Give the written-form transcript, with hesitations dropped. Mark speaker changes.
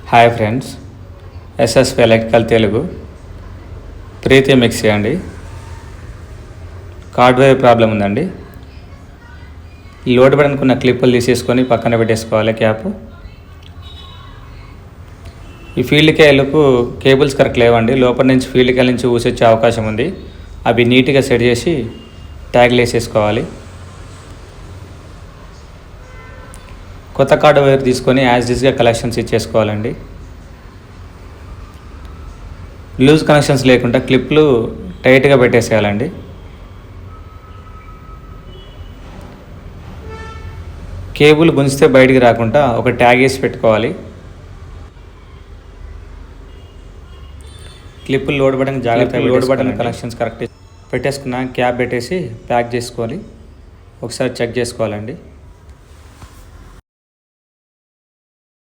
Speaker 1: Hi friends, SSP electrical Telugu. Preethi mixie అండి. Cord wire problem ఉందండి. Load పడనుకున్న క్లిప్పులు తీసేసుకొని పక్కన పెట్టేసుకోవాలి క్యాప్. ఈ ఫీల్డ్ కాయిల్కు కేబుల్స్ కరెక్ట్ లేవండి. లోపల నుంచి ఫీల్డ్ కాయిల్ నుంచి ఊసొచ్చే అవకాశం ఉంది. అవి నీట్గా సెట్ చేసి ట్యాగ్లు వేసేసుకోవాలి. కొత్త కార్డ్ వైర్ తీసుకొని యాజ్ డిస్గా కనెక్షన్స్ ఇచ్చేసుకోవాలండి. లూజ్ కనెక్షన్స్ లేకుండా క్లిప్లు టైట్గా పెట్టేసేయాలండి. కేబుల్ గుంజితే బయటికి రాకుండా ఒక ట్యాగ్ వేసి పెట్టుకోవాలి. క్లిప్పులు లోడ్ బటన్ జాగ్రత్తగా లోడ్ బటన్ కనెక్షన్స్ కరెక్ట్ పెట్టేసుకున్న క్యాప్ పెట్టేసి ప్యాక్ చేసుకోవాలి. ఒకసారి చెక్ చేసుకోవాలండి.